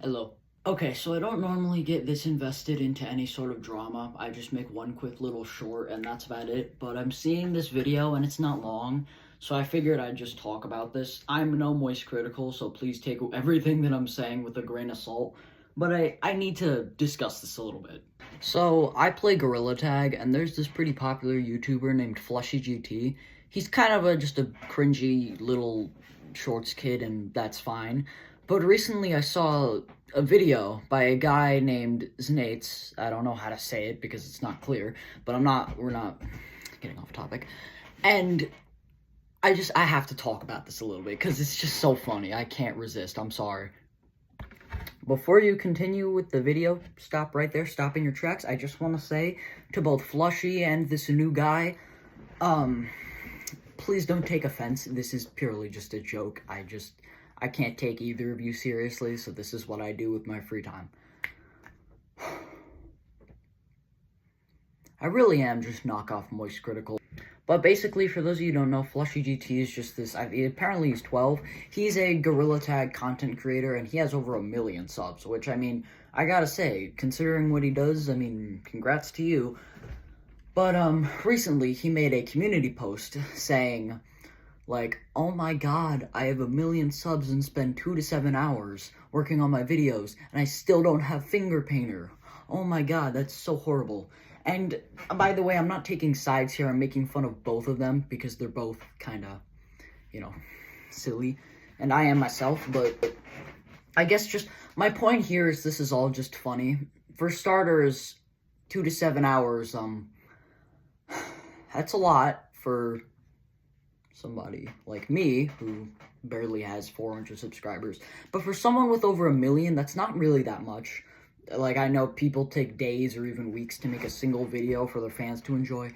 Hello. Okay, so I don't normally get this invested into any sort of drama. I just make one quick little short and that's about it. But I'm seeing this video and it's not long, so I figured I'd just talk about this. I'm no moist critical, so please take everything that I'm saying with a grain of salt. But I need to discuss this a little bit. So I play Gorilla Tag, and there's this pretty popular YouTuber named FlushyGT. He's kind of just a cringy little shorts kid, and that's fine. But recently I saw a video by a guy named Znates. I don't know how to say it because it's not clear, but we're not getting off topic. And I have to talk about this a little bit because it's just so funny. I can't resist. I'm sorry. Before you continue with the video, stop right there, stop in your tracks. I just want to say to both Flushy and this new guy, please don't take offense. This is purely just a joke. I can't take either of you seriously, so this is what I do with my free time. I really am just knockoff Moist Critical. But basically, for those of you who don't know, FlushyGT is just this, apparently he's 12. He's a Gorilla Tag content creator, and he has over 1 million subs, which, I mean, I gotta say, considering what he does, I mean, congrats to you. But, recently, he made a community post saying, like, oh my god, I have 1 million subs and spend 2 to 7 hours working on my videos, and I still don't have finger painter. Oh my god, that's so horrible. And, by the way, I'm not taking sides here, I'm making fun of both of them, because they're both kinda, silly. And I am myself, but I guess just, my point here is this is all just funny. For starters, 2 to 7 hours, that's a lot for somebody like me, who barely has 400 subscribers. But for someone with over 1 million, that's not really that much. Like, I know people take days or even weeks to make a single video for their fans to enjoy,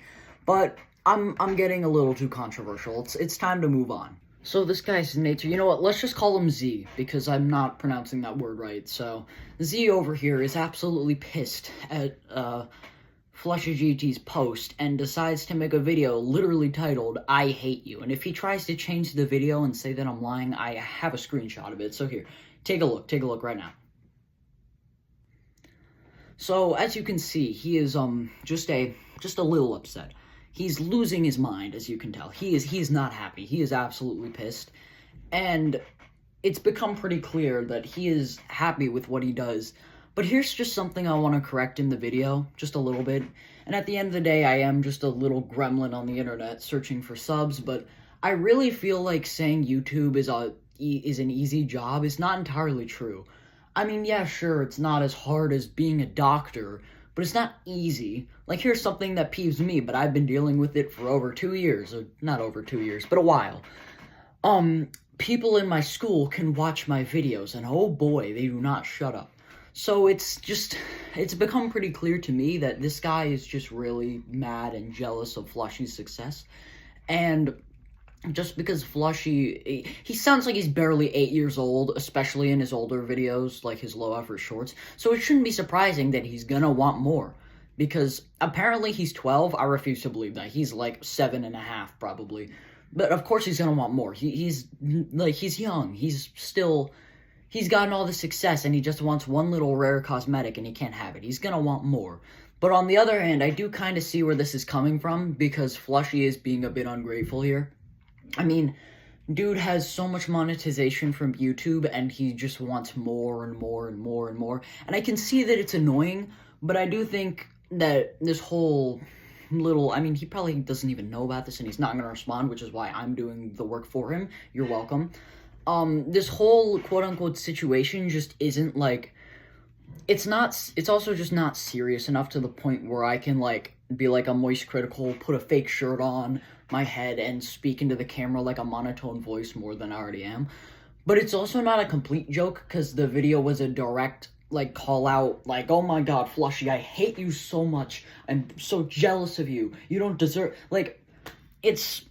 but I'm getting a little too controversial. It's time to move on. So this guy's nature, you know what, let's just call him Z, because I'm not pronouncing that word right. So Z over here is absolutely pissed at FlushyGT's post and decides to make a video literally titled, I hate you. And if he tries to change the video and say that I'm lying, I have a screenshot of it. So here, take a look right now. So, as you can see, he is, just a little upset. He's losing his mind, as you can tell. He's not happy. He is absolutely pissed. And it's become pretty clear that he is happy with what he does. But here's just something I want to correct in the video, just a little bit. And at the end of the day, I am just a little gremlin on the internet searching for subs, but I really feel like saying YouTube is an easy job is not entirely true. I mean, yeah, sure, it's not as hard as being a doctor, but it's not easy. Like, here's something that peeves me, but I've been dealing with it for over 2 years. Or not over 2 years, but a while. People in my school can watch my videos, and oh boy, they do not shut up. So it's become pretty clear to me that this guy is just really mad and jealous of Flushy's success. And just because Flushy, he sounds like he's barely 8 years old, especially in his older videos, like his low-effort shorts, so it shouldn't be surprising that he's gonna want more, because apparently he's 12, I refuse to believe that, he's like 7.5 probably, but of course he's gonna want more. He's young, he's gotten all the success, and he just wants one little rare cosmetic, and he can't have it. He's gonna want more. But on the other hand, I do kind of see where this is coming from, because Flushy is being a bit ungrateful here. I mean, dude has so much monetization from YouTube, and he just wants more and more and more and more. And I can see that it's annoying, but I do think that this whole little, I mean, he probably doesn't even know about this, and he's not going to respond, which is why I'm doing the work for him. You're welcome. This whole quote-unquote situation just isn't, like, it's also just not serious enough to the point where I can, like, be like a moist critical, put a fake shirt on my head and speak into the camera like a monotone voice more than I already am. But it's also not a complete joke, because the video was a direct, like, call out, like, oh my god, Flushy, I hate you so much, I'm so jealous of you, you don't deserve, like, it's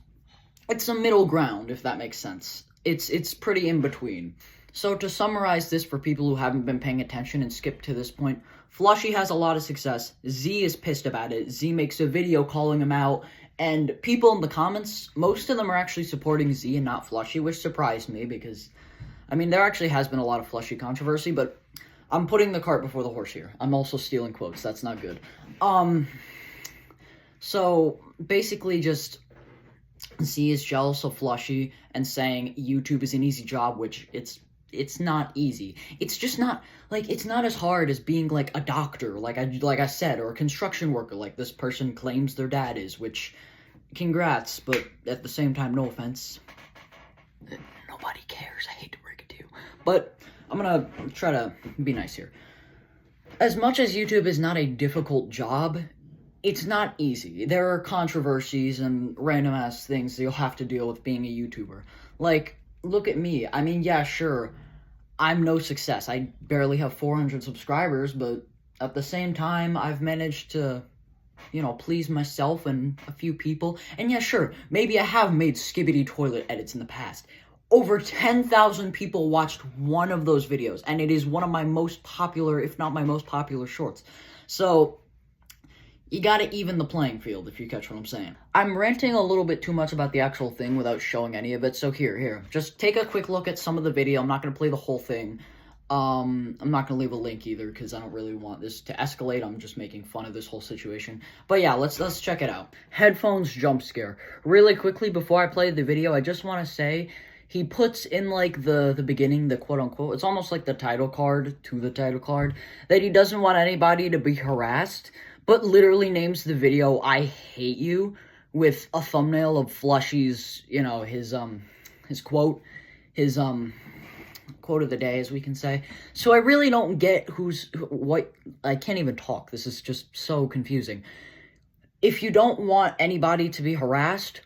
a middle ground, if that makes sense. It's pretty in between. So to summarize this for people who haven't been paying attention and skipped to this point, Flushy has a lot of success, Z is pissed about it, Z makes a video calling him out, and people in the comments, most of them are actually supporting Z and not Flushy, which surprised me, because I mean, there actually has been a lot of Flushy controversy, but I'm putting the cart before the horse here. I'm also stealing quotes. That's not good. So basically just Z is jealous of Flushy and saying YouTube is an easy job, which it's not easy. It's just not, like, it's not as hard as being, like, a doctor, like I said, or a construction worker, like this person claims their dad is, which, congrats, but at the same time, no offense. Nobody cares, I hate to break it to you. But I'm gonna try to be nice here. As much as YouTube is not a difficult job, it's not easy. There are controversies and random-ass things that you'll have to deal with being a YouTuber. Like, look at me. I mean, yeah, sure, I'm no success. I barely have 400 subscribers, but at the same time, I've managed to, you know, please myself and a few people. And yeah, sure, maybe I have made skibbity toilet edits in the past. Over 10,000 people watched one of those videos, and it is one of my most popular, if not my most popular shorts. So, you gotta even the playing field, if you catch what I'm saying. I'm ranting a little bit too much about the actual thing without showing any of it, so here. Just take a quick look at some of the video. I'm not gonna play the whole thing. I'm not gonna leave a link either, because I don't really want this to escalate. I'm just making fun of this whole situation. But yeah, let's check it out. Headphones jump scare. Really quickly, before I play the video, I just want to say, he puts in, like, the beginning, the quote-unquote, it's almost like the title card to the title card, that he doesn't want anybody to be harassed, but literally names the video "I Hate You" with a thumbnail of Flushy's, you know, his quote, quote of the day, as we can say. So I really don't get what, I can't even talk, this is just so confusing. If you don't want anybody to be harassed,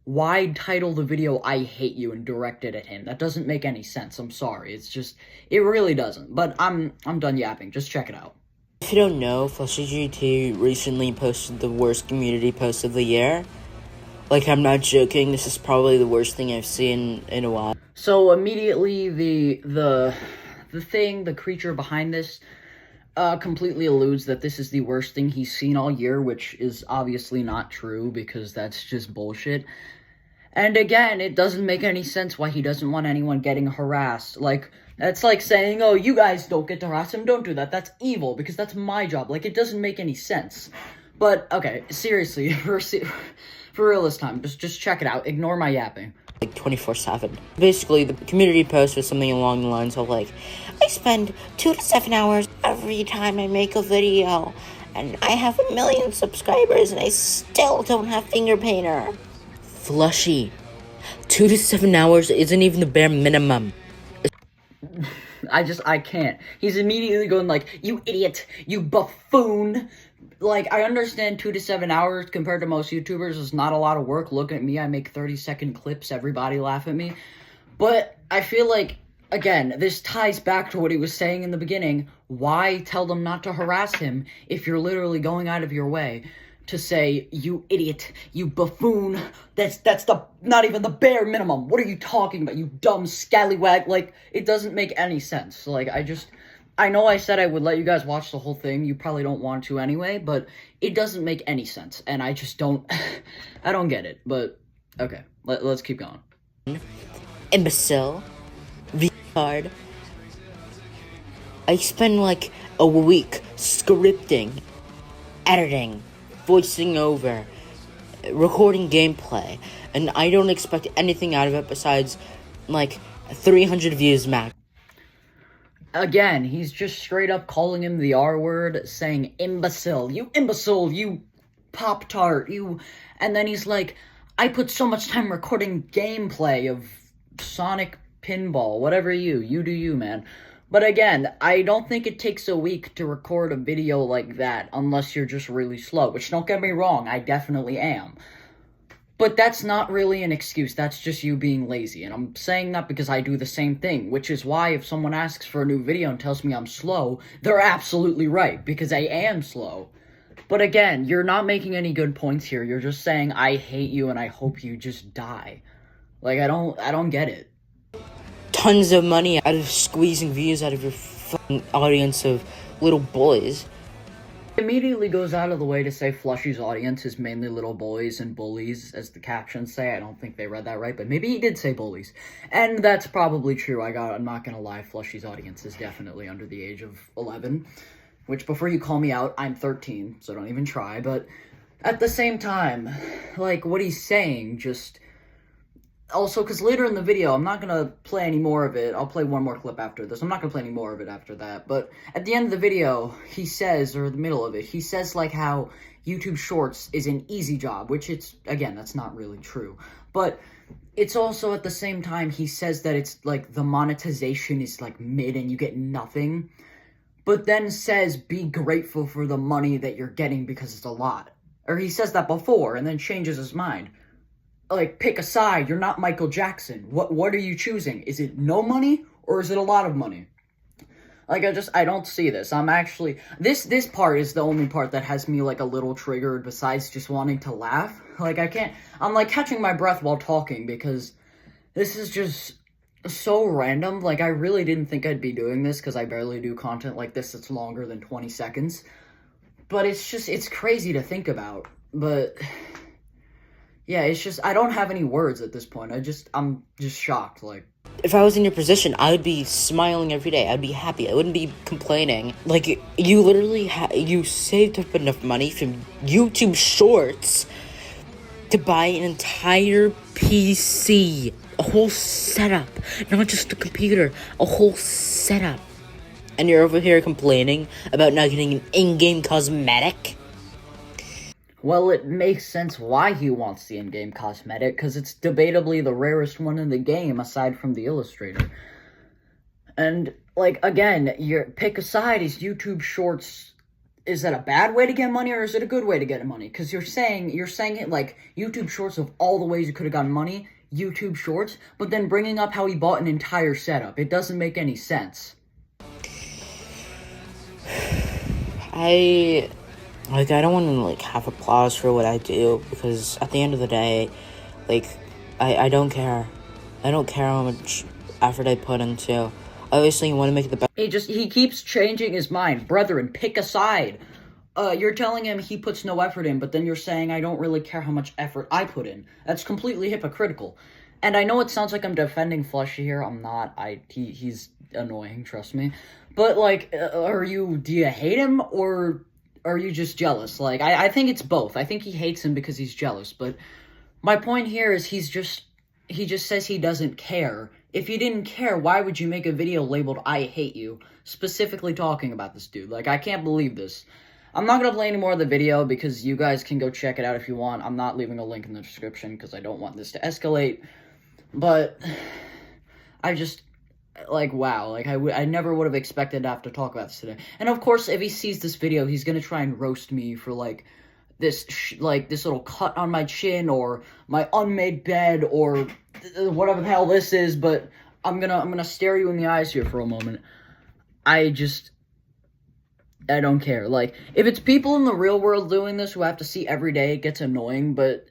why title the video "I Hate You" and direct it at him? That doesn't make any sense, I'm sorry, it's just, it really doesn't. But I'm done yapping, just check it out. If you don't know, FlushyGT recently posted the worst community post of the year. Like, I'm not joking, this is probably the worst thing I've seen in a while. So immediately the creature behind this completely alludes that this is the worst thing he's seen all year, which is obviously not true, because that's just bullshit. And again, it doesn't make any sense why he doesn't want anyone getting harassed. Like, that's like saying, oh, you guys don't get to harass him, don't do that, that's evil, because that's my job. Like, it doesn't make any sense. But, okay, seriously, for real this time, just check it out, ignore my yapping. Like, 24/7. Basically, the community post was something along the lines of, like, I spend 2 to 7 hours every time I make a video, and I have 1 million subscribers, and I still don't have finger painter. Flushy, 2 to 7 hours isn't even the bare minimum. I can't. He's immediately going like, you idiot, you buffoon. Like, I understand 2 to 7 hours compared to most YouTubers is not a lot of work. Look at me, I make 30-second clips, everybody laugh at me. But I feel like, again, this ties back to what he was saying in the beginning. Why tell them not to harass him if you're literally going out of your way to say, you idiot, you buffoon, that's not even the bare minimum. What are you talking about, you dumb scallywag? Like, it doesn't make any sense. Like, I know I said I would let you guys watch the whole thing. You probably don't want to anyway, but it doesn't make any sense. And I just don't, I don't get it. But, okay, let's keep going. Imbecile. V-card. I spend like a week scripting, editing, voicing over, recording gameplay, and I don't expect anything out of it besides, like, 300 views max. Again, he's just straight up calling him the R-word, saying, imbecile, you Pop-Tart, you... And then he's like, I put so much time recording gameplay of Sonic Pinball, whatever you do you, man. But again, I don't think it takes a week to record a video like that unless you're just really slow, which, don't get me wrong, I definitely am. But that's not really an excuse, that's just you being lazy, and I'm saying that because I do the same thing, which is why if someone asks for a new video and tells me I'm slow, they're absolutely right, because I am slow. But again, you're not making any good points here, you're just saying, I hate you and I hope you just die. Like, I don't get it. Tons of money out of squeezing views out of your fucking audience of little boys. Immediately goes out of the way to say Flushy's audience is mainly little boys and bullies, as the captions say. I don't think they read that right, but maybe he did say bullies. And that's probably true. I'm not gonna lie, Flushy's audience is definitely under the age of 11. Which, before you call me out, I'm 13, so don't even try. But at the same time, like, what he's saying just... Also, because later in the video, I'm not going to play any more of it. I'll play one more clip after this. I'm not going to play any more of it after that. But at the end of the video, he says, or the middle of it, he says, like, how YouTube Shorts is an easy job, which it's, again, that's not really true. But it's also, at the same time, he says that it's, like, the monetization is, like, mid and you get nothing. But then says, be grateful for the money that you're getting because it's a lot. Or he says that before and then changes his mind. Like, pick a side. You're not Michael Jackson. What are you choosing? Is it no money or is it a lot of money? Like, I don't see this. I'm actually... This part is the only part that has me, like, a little triggered besides just wanting to laugh. Like, I can't... I'm, like, catching my breath while talking because this is just so random. Like, I really didn't think I'd be doing this because I barely do content like this that's longer than 20 seconds. But it's just... It's crazy to think about. But... Yeah, it's just, I don't have any words at this point. I'm just shocked, like. If I was in your position, I would be smiling every day. I'd be happy. I wouldn't be complaining. Like, you literally, you saved up enough money from YouTube Shorts to buy an entire PC. A whole setup. Not just a computer. A whole setup. And you're over here complaining about not getting an in-game cosmetic? Well, it makes sense why he wants the in-game cosmetic, because it's debatably the rarest one in the game, aside from the Illustrator. And, like, again, pick a side. Is YouTube Shorts, is that a bad way to get money, or is it a good way to get money? Because you're saying it, like, YouTube Shorts, of all the ways you could have gotten money, YouTube Shorts, but then bringing up how he bought an entire setup. It doesn't make any sense. I don't want to, like, have applause for what I do, because at the end of the day, like, I don't care. I don't care how much effort I put into. Obviously, you want to make it the best. He keeps changing his mind. Brethren, pick a side. You're telling him he puts no effort in, but then you're saying I don't really care how much effort I put in. That's completely hypocritical. And I know it sounds like I'm defending Flushy here. I'm not. He's annoying, trust me. But, like, do you hate him, or... are you just jealous? Like, I think it's both. I think he hates him because he's jealous, but my point here is he just says he doesn't care. If you didn't care, why would you make a video labeled I hate you, specifically talking about this dude? Like, I can't believe this. I'm not gonna play any more of the video because you guys can go check it out if you want. I'm not leaving a link in the description because I don't want this to escalate, but I just... like, wow, like, I never would have expected to have to talk about this today. And, of course, if he sees this video, he's gonna try and roast me for, like, this little cut on my chin, or my unmade bed, or whatever the hell this is, but I'm gonna stare you in the eyes here for a moment. I don't care. Like, if it's people in the real world doing this who have to see every day, it gets annoying, but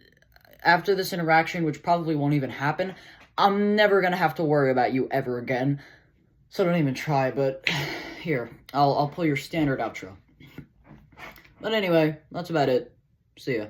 after this interaction, which probably won't even happen, I'm never gonna have to worry about you ever again. So don't even try, but here, I'll pull your standard outro. But anyway, that's about it. See ya.